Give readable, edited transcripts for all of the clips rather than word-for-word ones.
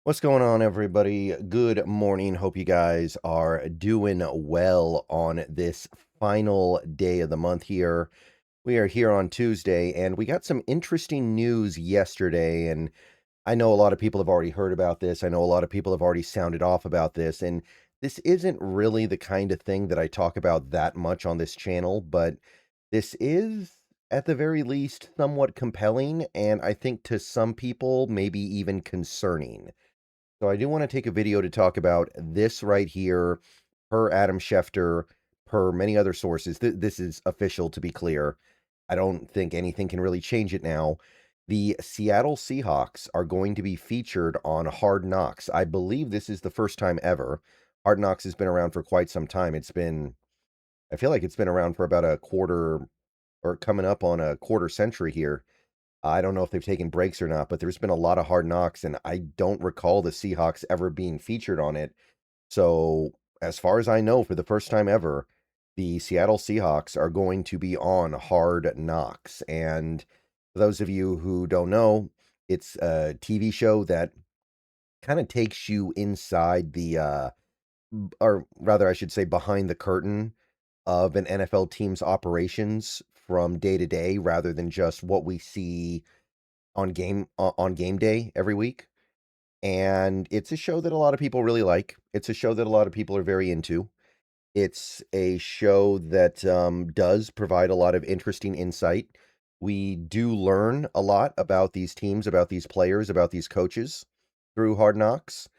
What's going on, everybody? Good morning. Hope you guys are doing well on this final day of the month here. We are here on Tuesday, and we got some interesting news yesterday. And I know a lot of people have already heard about this. I know a lot of people have already sounded off about this. And this isn't really the kind of thing that I talk about that much on this channel, but this is, at the very least, somewhat compelling. And I think to some people, maybe even concerning. So I do want to take a video to talk about this right here, per Adam Schefter, per many other sources. This is official, to be clear. I don't think anything can really change it now. The Seattle Seahawks are going to be featured on Hard Knocks. I believe this is the first time ever. Hard Knocks has been around for quite some time. I feel like it's been around for about a quarter or coming up on a quarter century here. I don't know if they've taken breaks or not, but there's been a lot of Hard Knocks, and I don't recall the Seahawks ever being featured on it. So, as far as I know, for the first time ever, the Seattle Seahawks are going to be on Hard Knocks. And for those of you who don't know, it's a TV show that kind of takes you inside or rather, I should say, behind the curtain of an NFL team's operations from day to day rather than just what we see on game day every week, and it's a show that a lot of people really like. It's a show that a lot of people are very into. It's a show that, does provide a lot of interesting insight. We do learn a lot about these teams, about these players, about these coaches through Hard Knocks,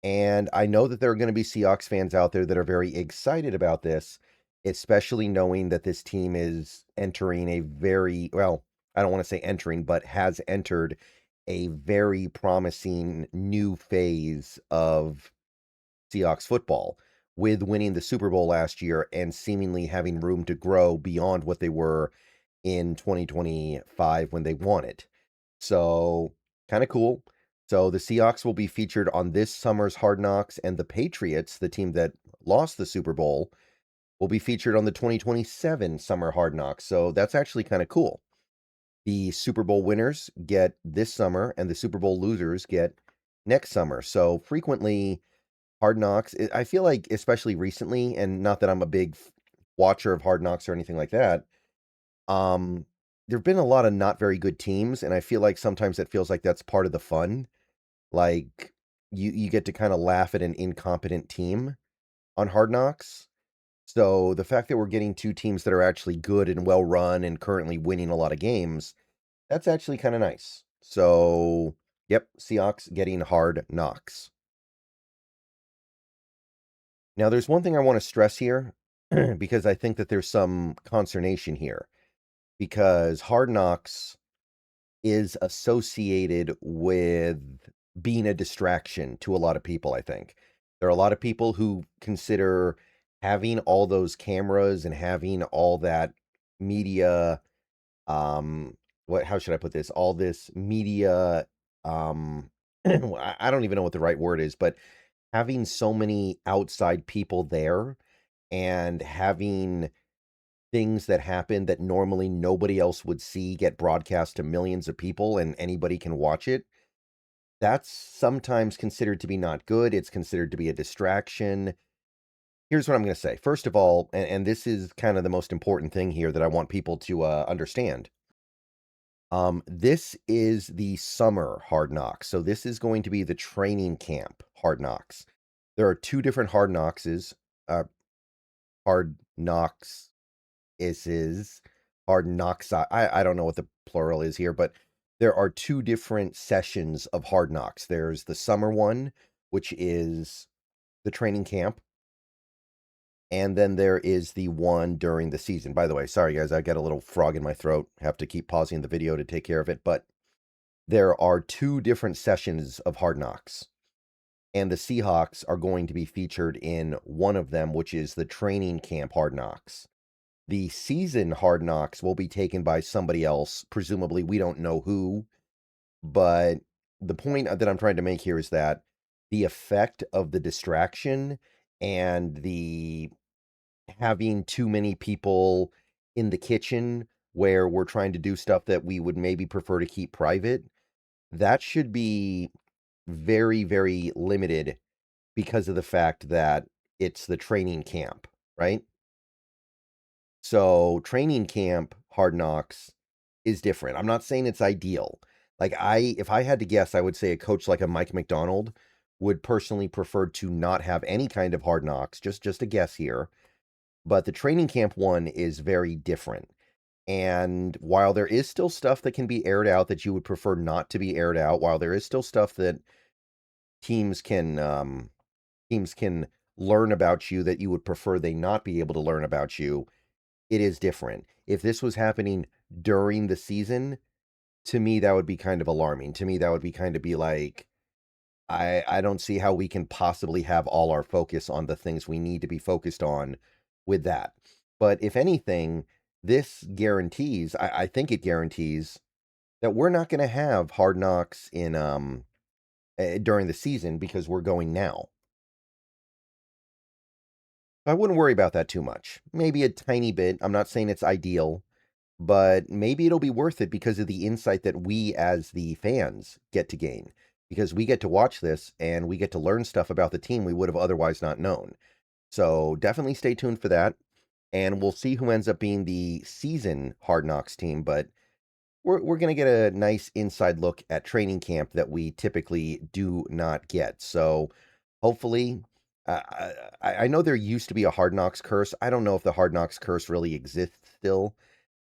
and I know that there are gonna be Seahawks fans out there that are very excited about this, especially knowing that this team is entering a very well, I don't wanna say entering, but has entered a very promising new phase of Seahawks football, with winning the Super Bowl last year and seemingly having room to grow beyond what they were in 2025 when they won it. So, kinda cool. So, the Seahawks will be featured on this summer's Hard Knocks, and the Patriots, the team that lost the Super Bowl, will be featured on the 2027 summer Hard Knocks. So, that's actually kinda cool. The Super Bowl winners get this summer, and the Super Bowl losers get next summer. So, frequently, Hard Knocks I feel like, especially recently, and not that I'm a big watcher of Hard Knocks or anything like that, um, there've been a lot of not very good teams, and I feel like sometimes it feels like that's part of the fun. Like, you get to kinda laugh at an incompetent team on Hard Knocks. So, the fact that we're getting 2 teams that are actually good and well run and currently winning a lot of games, that's actually kinda nice. So, yep, Seahawks getting Hard Knocks. Now, there's one thing I wanna stress here, because I think that there's some consternation here, because Hard Knocks is associated with being a distraction to a lot of people, I think. There are a lot of people who consider having all those cameras and having all that media, how should I put this? All this media, I don't even know what the right word is, but having so many outside people there and having things that happen that normally nobody else would see get broadcast to millions of people and anybody can watch it, that's sometimes considered to be not good. It's considered to be a distraction. Here's what I'm going to say. First of all, and this is kind of the most important thing here that I want people to understand. This is the summer Hard Knocks. So this is going to be the training camp Hard Knocks. There are two different uh, Hard Knocks is Hard Knocks. I don't know what the plural is here, but there are two different sessions of Hard Knocks. There's the summer one, which is the training camp, and then there is the one during the season. By the way, sorry guys, I got a little frog in my throat. Have to keep pausing the video to take care of it, but there are two different sessions of Hard Knocks, and the Seahawks are going to be featured in one of them, which is the training camp Hard Knocks. The season Hard Knocks will be taken by somebody else, presumably we don't know who, but the point that I'm trying to make here is that the effect of the distraction and the having too many people in the kitchen where we're trying to do stuff that we would maybe prefer to keep private, that should be very, very limited because of the fact that it's the training camp, right? So training camp Hard Knocks is different. I'm not saying it's ideal. Like if I had to guess, I would say a coach like a Mike McDonald would personally prefer to not have any kind of Hard Knocks. Just a guess here. But the training camp one is very different. And while there is still stuff that can be aired out that you would prefer not to be aired out, while there is still stuff that teams can teams can learn about you that you would prefer they not be able to learn about you, it is different. If this was happening during the season, to me that would be kind of alarming. To me that would be kind of be like I don't see how we can possibly have all our focus on the things we need to be focused on with that. But if anything, this guarantees, I think it guarantees that we're not going to have Hard Knocks in during the season because we're going now. I wouldn't worry about that too much. Maybe a tiny bit. I'm not saying it's ideal, but maybe it'll be worth it because of the insight that we as the fans get to gain. Because we get to watch this and we get to learn stuff about the team we would have otherwise not known. So definitely stay tuned for that. And we'll see who ends up being the season Hard Knocks team. But we're going to get a nice inside look at training camp that we typically do not get. So hopefully, I know there used to be a Hard Knocks curse. I don't know if the Hard Knocks curse really exists still,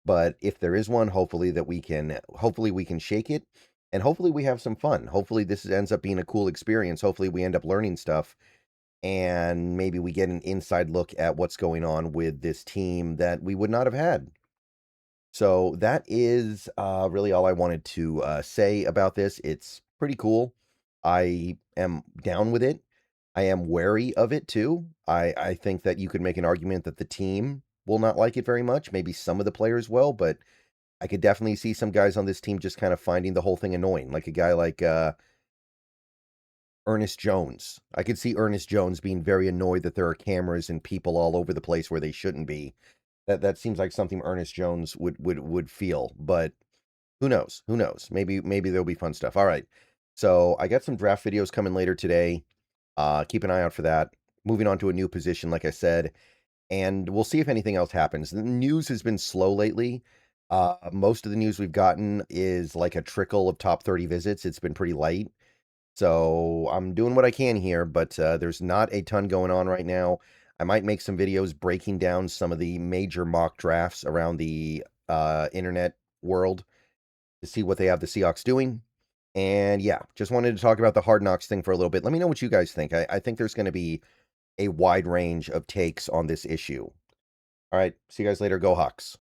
but if there is one, hopefully we can shake it, and hopefully we have some fun. Hopefully this ends up being a cool experience. Hopefully we end up learning stuff, and maybe we get an inside look at what's going on with this team that we would not have had. So that is really all I wanted to say about this. It's pretty cool. I am down with it. I am wary of it too. I think that you could make an argument that the team will not like it very much. Maybe some of the players will, but I could definitely see some guys on this team just kind of finding the whole thing annoying. Like a guy like Ernest Jones. I could see Ernest Jones being very annoyed that there are cameras and people all over the place where they shouldn't be. That seems like something Ernest Jones would feel, but who knows? Who knows? Maybe there'll be fun stuff. All right. So I got some draft videos coming later today. Keep an eye out for that. Moving on to a new position, like I said, and we'll see if anything else happens. The news has been slow lately. Most of the news we've gotten is like a trickle of top 30 visits. It's been pretty light. So I'm doing what I can here, but there's not a ton going on right now. I might make some videos breaking down some of the major mock drafts around the internet world to see what they have the Seahawks doing. And yeah, just wanted to talk about the Hard Knocks thing for a little bit. Let me know what you guys think. I think there's going to be a wide range of takes on this issue. All right, see you guys later. Go Hawks.